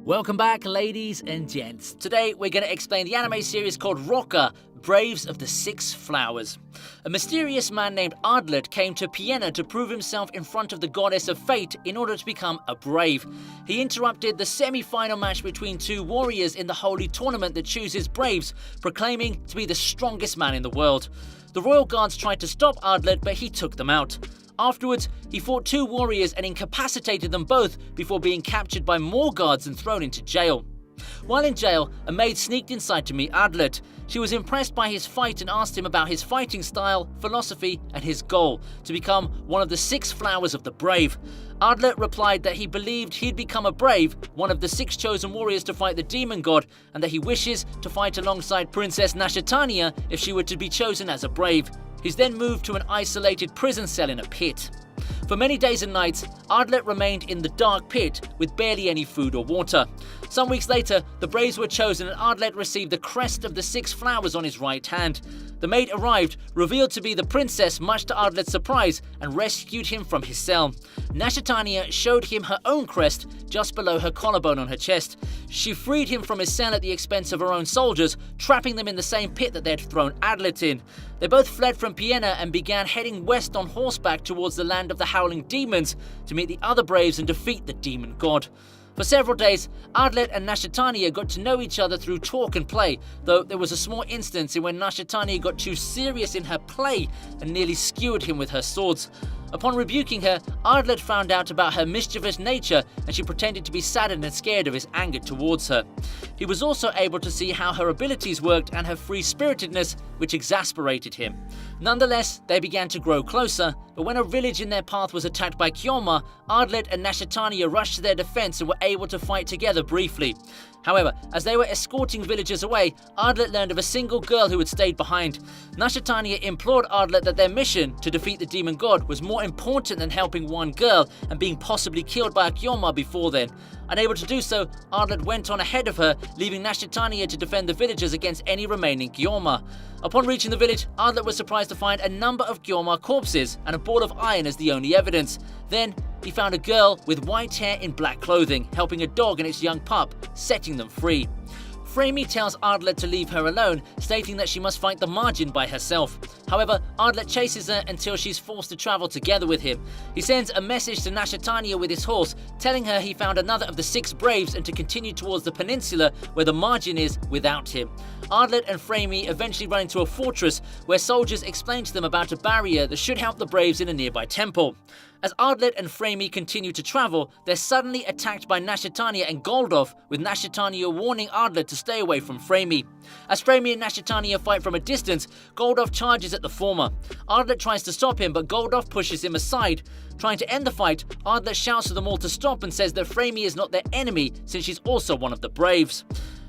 Welcome back, ladies and gents. Today we're going to explain the anime series called Rokka, Braves of the Six Flowers. A mysterious man named Ardlet came to Vienna to prove himself in front of the goddess of fate in order to become a brave. He interrupted the semi-final match between two warriors in the holy tournament that chooses braves, proclaiming to be the strongest man in the world. The royal guards tried to stop Ardlet, but he took them out. Afterwards, he fought two warriors and incapacitated them both before being captured by more guards and thrown into jail. While in jail, a maid sneaked inside to meet Ardlet. She was impressed by his fight and asked him about his fighting style, philosophy, and his goal, to become one of the six flowers of the brave. Ardlet replied that he believed he'd become a brave, one of the six chosen warriors to fight the demon god, and that he wishes to fight alongside Princess Nashatania if she were to be chosen as a brave. He's then moved to an isolated prison cell in a pit. For many days and nights, Ardlet remained in the dark pit with barely any food or water. Some weeks later, the Braves were chosen and Ardlet received the crest of the six flowers on his right hand. The maid arrived, revealed to be the princess much to Ardlet's surprise, and rescued him from his cell. Nashatania showed him her own crest just below her collarbone on her chest. She freed him from his cell at the expense of her own soldiers, trapping them in the same pit that they had thrown Ardlet in. They both fled from Vienna and began heading west on horseback towards the land of the Howling Demons to meet the other Braves and defeat the demon god. For several days, Ardlet and Nashatania got to know each other through talk and play, though there was a small instance in when Nashatania got too serious in her play and nearly skewered him with her swords. Upon rebuking her, Ardlet found out about her mischievous nature and she pretended to be saddened and scared of his anger towards her. He was also able to see how her abilities worked and her free-spiritedness, which exasperated him. Nonetheless, they began to grow closer, but when a village in their path was attacked by Kyoma, Ardlet and Nashatania rushed to their defense and were able to fight together briefly. However, as they were escorting villagers away, Ardlet learned of a single girl who had stayed behind. Nashatania implored Ardlet that their mission to defeat the demon god was more important than helping one girl and being possibly killed by a Kyoma before then. Unable to do so, Ardlet went on ahead of her, leaving Nashatania to defend the villagers against any remaining Kyoma. Upon reaching the village, Ardlet was surprised to find a number of Kyoma corpses and a ball of iron as the only evidence. Then, he found a girl with white hair in black clothing, helping a dog and its young pup, setting them free. Framey tells Ardlet to leave her alone, stating that she must fight the margin by herself. However, Ardlet chases her until she's forced to travel together with him. He sends a message to Nashatania with his horse, telling her he found another of the six braves and to continue towards the peninsula where the margin is without him. Ardlet and Framey eventually run into a fortress where soldiers explain to them about a barrier that should help the braves in a nearby temple. As Ardlet and Framey continue to travel, they're suddenly attacked by Nashatania and Goldov, with Nashatania warning Ardlet to stay away from Framey. As Framey and Nashatania fight from a distance, Goldov charges at the former. Ardlet tries to stop him, but Goldov pushes him aside. Trying to end the fight, Ardlet shouts to them all to stop and says that Framey is not their enemy, since she's also one of the Braves.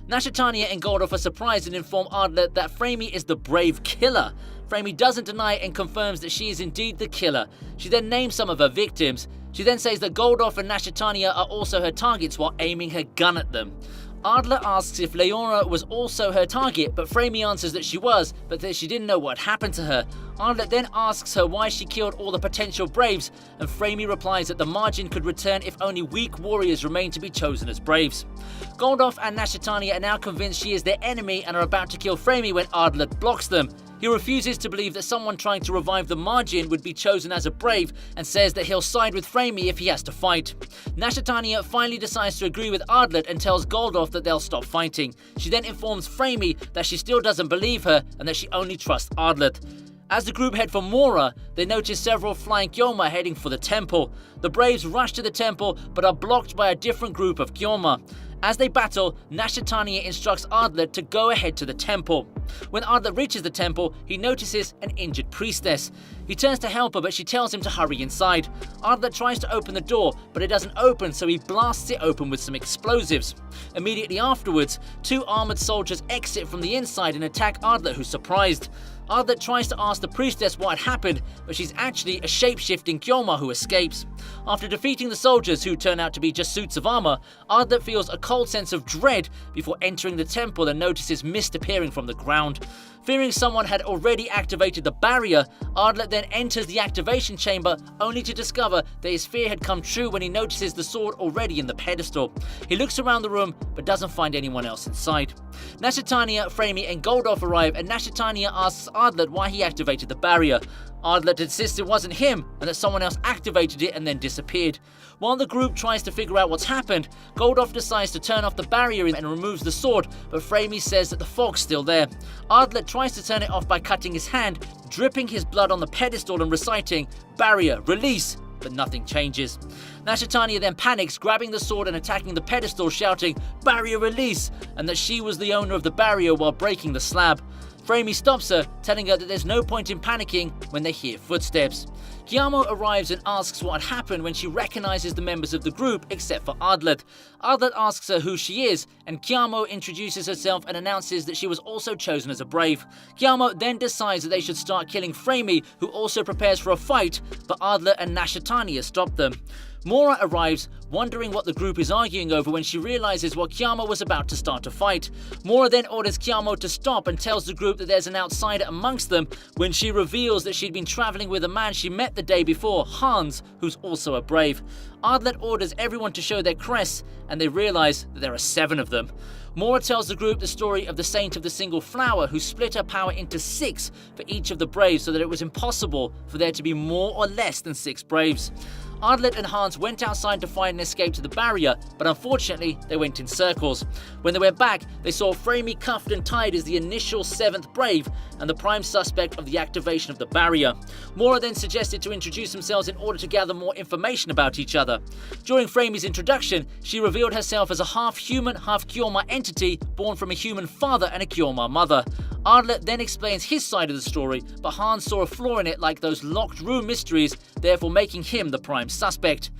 Nashatania and Goldov are surprised and inform Ardlet that Framey is the brave killer. Framey doesn't deny it and confirms that she is indeed the killer. She then names some of her victims. She then says that Goldov and Nashatania are also her targets while aiming her gun at them. Ardlet asks if Leora was also her target, but Framey answers that she was, but that she didn't know what happened to her. Ardlet then asks her why she killed all the potential braves, and Framey replies that the margin could return if only weak warriors remain to be chosen as braves. Goldov and Nashatania are now convinced she is their enemy and are about to kill Framey when Ardlet blocks them. He refuses to believe that someone trying to revive the margin would be chosen as a brave and says that he'll side with Framey if he has to fight. Nashatania finally decides to agree with Ardlet and tells Goldov that they'll stop fighting. She then informs Framey that she still doesn't believe her and that she only trusts Ardlet. As the group head for Mora, they notice several flying Kyoma heading for the temple. The Braves rush to the temple but are blocked by a different group of Kyoma. As they battle, Nashatania instructs Ardlet to go ahead to the temple. When Ardlet reaches the temple, he notices an injured priestess. He turns to help her, but she tells him to hurry inside. Ardlet tries to open the door, but it doesn't open, so he blasts it open with some explosives. Immediately afterwards, two armored soldiers exit from the inside and attack Ardlet, who's surprised. Ardlet tries to ask the priestess what had happened, but she's actually a shape-shifting Kyoma who escapes. After defeating the soldiers, who turn out to be just suits of armor, Ardlet feels a cold sense of dread before entering the temple and notices mist appearing from the ground. Fearing someone had already activated the barrier, Ardlet then enters the activation chamber only to discover that his fear had come true when he notices the sword already in the pedestal. He looks around the room but doesn't find anyone else inside. Nashitania, Framey and Goldoff arrive, and Nashitania asks Ardlet why he activated the barrier. Ardlet insists it wasn't him and that someone else activated it and then disappeared. While the group tries to figure out what's happened, Goldoff decides to turn off the barrier and removes the sword, but Framey says that the fog's still there. Ardlet tries to turn it off by cutting his hand, dripping his blood on the pedestal and reciting, "Barrier, release!" but nothing changes. Nashitania then panics, grabbing the sword and attacking the pedestal, shouting, "Barrier, release!" and that she was the owner of the barrier while breaking the slab. Framey stops her, telling her that there's no point in panicking when they hear footsteps. Guillermo arrives and asks what had happened when she recognizes the members of the group except for Ardlet. Ardlet asks her who she is, and Guillermo introduces herself and announces that she was also chosen as a brave. Guillermo then decides that they should start killing Framey, who also prepares for a fight, but Ardlet and Nashitania stop them. Mora arrives, wondering what the group is arguing over when she realizes what Guillermo was about to start a fight. Mora then orders Guillermo to stop and tells the group that there's an outsider amongst them when she reveals that she'd been traveling with a man she met the day before, Hans, who's also a brave. Ardlet orders everyone to show their crests, and they realize that there are 7 of them. Mora tells the group the story of the Saint of the Single Flower, who split her power into 6 for each of the braves so that it was impossible for there to be more or less than 6 braves. Ardlet and Hans went outside to find an escape to the barrier, but unfortunately they went in circles. When they went back, they saw Framey cuffed and tied as the initial 7th brave and the prime suspect of the activation of the barrier. Mora then suggested to introduce themselves in order to gather more information about each other. During Framey's introduction, she revealed herself as a half-human, half-Kyorma entity born from a human father and a Kyorma mother. Ardlet then explains his side of the story, but Hans saw a flaw in it like those locked room mysteries, therefore making him the prime suspect.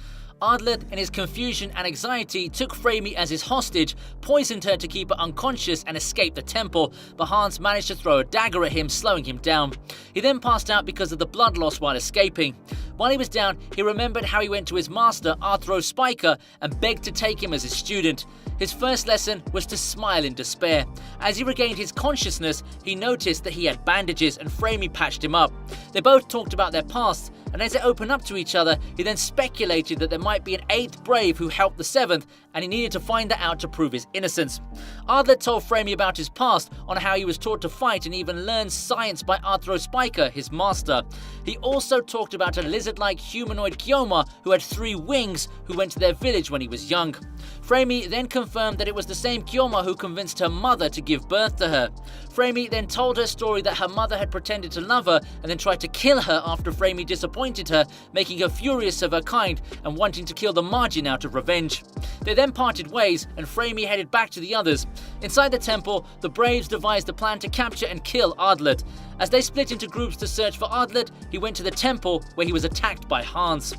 Ardlet, in his confusion and anxiety, took Framey as his hostage, poisoned her to keep her unconscious and escaped the temple, but Hans managed to throw a dagger at him, slowing him down. He then passed out because of the blood loss while escaping. While he was down, he remembered how he went to his master, Arthro Spiker, and begged to take him as his student. His first lesson was to smile in despair. As he regained his consciousness, he noticed that he had bandages and Framey patched him up. They both talked about their past, and as they opened up to each other, he then speculated that there might be an 8th brave who helped the 7th, and he needed to find that out to prove his innocence. Ardlet told Framey about his past, on how he was taught to fight and even learned science by Arthro Spiker, his master. He also talked about a lizard-like humanoid Kyorma who had 3 wings who went to their village when he was young. Framey then confirmed that it was the same Kyorma who convinced her mother to give birth to her. Framey then told her story that her mother had pretended to love her and then tried to kill her after Framey disappointed her, making her furious of her kind and wanting to kill the Margin out of revenge. They then parted ways and Framey headed back to the others. Inside the temple, the Braves devised a plan to capture and kill Ardlet. As they split into groups to search for Ardlet, he went to the temple where he was attacked by Hans.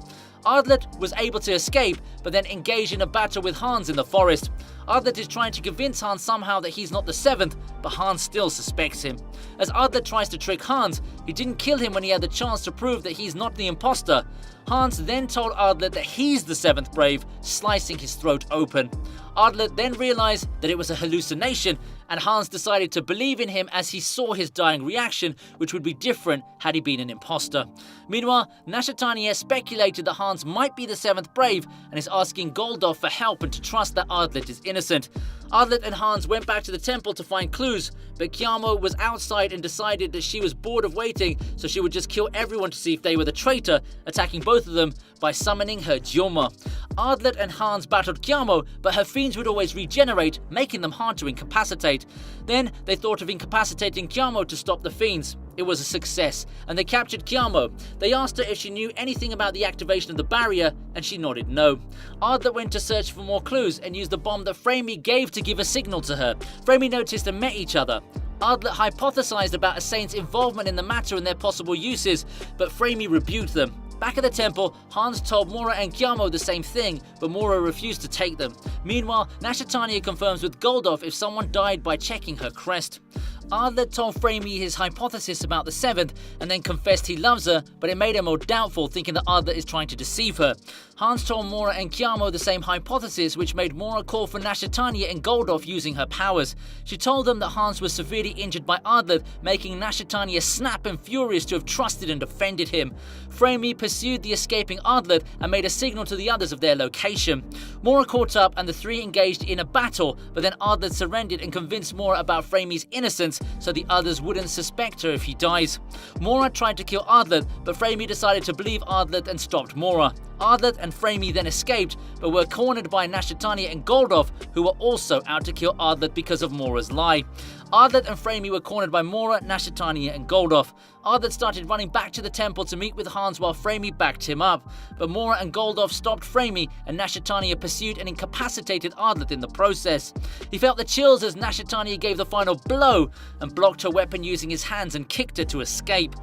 Ardlet was able to escape, but then engaged in a battle with Hans in the forest. Ardlet is trying to convince Hans somehow that he's not the 7th, but Hans still suspects him. As Ardlet tries to trick Hans, he didn't kill him when he had the chance to prove that he's not the imposter. Hans then told Ardlet that he's the 7th brave, slicing his throat open. Ardlet then realized that it was a hallucination, and Hans decided to believe in him as he saw his dying reaction, which would be different had he been an imposter. Meanwhile, Nashitania speculated that Hans might be the 7th brave and is asking Goldoff for help and to trust that Ardlet is innocent. Ardlet and Hans went back to the temple to find clues, but Guillermo was outside and decided that she was bored of waiting, so she would just kill everyone to see if they were the traitor, attacking both of them by summoning her Gyoma. Ardlet and Hans battled Guillermo, but her fiends would always regenerate, making them hard to incapacitate. Then they thought of incapacitating Guillermo to stop the fiends. It was a success, and they captured Guillermo. They asked her if she knew anything about the activation of the barrier, and she nodded no. Ardlet went to search for more clues and used the bomb that Framey gave to give a signal to her. Framey noticed and met each other. Ardlet hypothesized about a saint's involvement in the matter and their possible uses, but Framey rebuked them. Back at the temple, Hans told Mora and Guillermo the same thing, but Mora refused to take them. Meanwhile, Nashitania confirms with Goldoff if someone died by checking her crest. Ardlet told Framey his hypothesis about the 7th and then confessed he loves her, but it made her more doubtful, thinking that Ardlet is trying to deceive her. Hans told Mora and Kiamo the same hypothesis, which made Mora call for Nashitania and Goldov using her powers. She told them that Hans was severely injured by Ardlet, making Nashitania snap and furious to have trusted and defended him. Framey pursued the escaping Ardlet and made a signal to the others of their location. Mora caught up and the three engaged in a battle, but then Ardlet surrendered and convinced Mora about Framey's innocence so the others wouldn't suspect her if he dies. Mora tried to kill Ardlet, but Framey decided to believe Ardlet and stopped Mora. Ardlet and Framey then escaped, but were cornered by Nashitania and Goldov, who were also out to kill Ardlet because of Mora's lie. Ardlet and Framey were cornered by Mora, Nashitania and Goldov. Ardlet started running back to the temple to meet with Hans while Framey backed him up, but Mora and Goldov stopped Framey and Nashitania pursued and incapacitated Ardlet in the process. He felt the chills as Nashitania gave the final blow and blocked her weapon using his hands and kicked her to escape.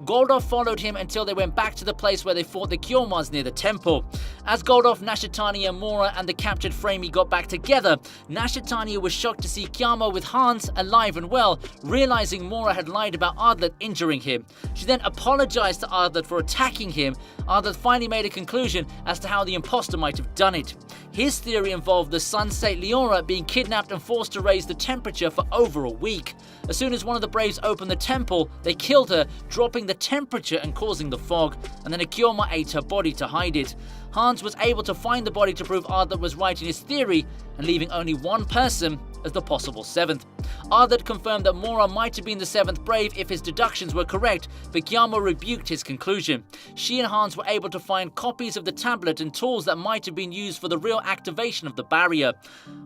Goldov followed him until they went back to the place where they fought the Kyormaz near the temple. As Goldov, Nashitania, Mora and the captured Framey got back together, Nashitania was shocked to see Kiamo with Hans alive and well, realizing Mora had lied about Ardlet injuring him. She then apologized to Ardlet for attacking him. Ardlet finally made a conclusion as to how the imposter might have done it. His theory involved the Sun State Leora being kidnapped and forced to raise the temperature for over a week. As soon as one of the Braves opened the temple, they killed her, dropping the temperature and causing the fog, and then a Kyorma ate her body to hide it. Hans was able to find the body to prove Ardlet was right in his theory, and leaving only one person as the possible seventh. Ardlet confirmed that Mora might have been the seventh Brave if his deductions were correct, but Kiamo rebuked his conclusion. She and Hans were able to find copies of the tablet and tools that might have been used for the real activation of the barrier.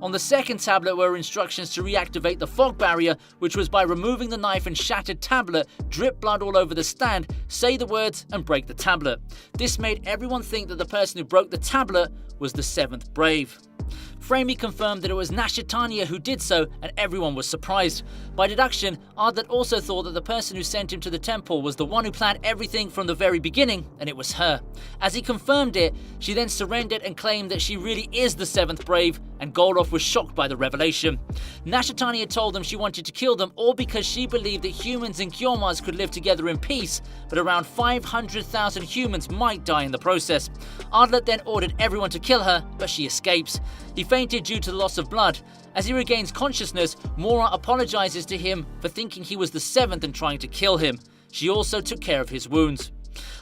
On the second tablet were instructions to reactivate the fog barrier, which was by removing the knife and shattered tablet, drip blood all over the stand, say the words and break the tablet. This made everyone think that the person who broke the tablet was the seventh Brave. Framey confirmed that it was Nashitania who did so, and everyone was surprised. By deduction, Ardlet also thought that the person who sent him to the temple was the one who planned everything from the very beginning, and it was her. As he confirmed it, she then surrendered and claimed that she really is the seventh Brave, and Goldov was shocked by the revelation. Nashitania told them she wanted to kill them all because she believed that humans and Kyormaz could live together in peace, but around 500,000 humans might die in the process. Ardlet then ordered everyone to kill her, but she escapes. He fainted due to the loss of blood. As he regains consciousness, Mora apologizes to him for thinking he was the seventh and trying to kill him. She also took care of his wounds.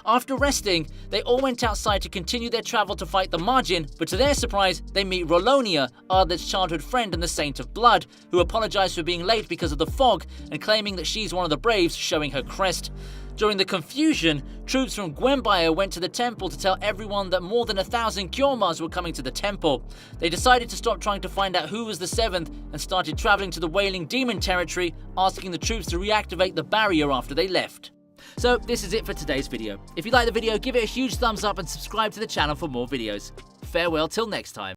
After resting, they all went outside to continue their travel to fight the Margin, but to their surprise, they meet Rolonia, Ardlet's childhood friend and the Saint of Blood, who apologized for being late because of the fog and claiming that she's one of the Braves, showing her crest. During the confusion, troops from Gwembire went to the temple to tell everyone that more than 1,000 Kyormaz were coming to the temple. They decided to stop trying to find out who was the seventh and started traveling to the Wailing Demon territory, asking the troops to reactivate the barrier after they left. So this is it for today's video. If you liked the video, give it a huge thumbs up and subscribe to the channel for more videos. Farewell till next time.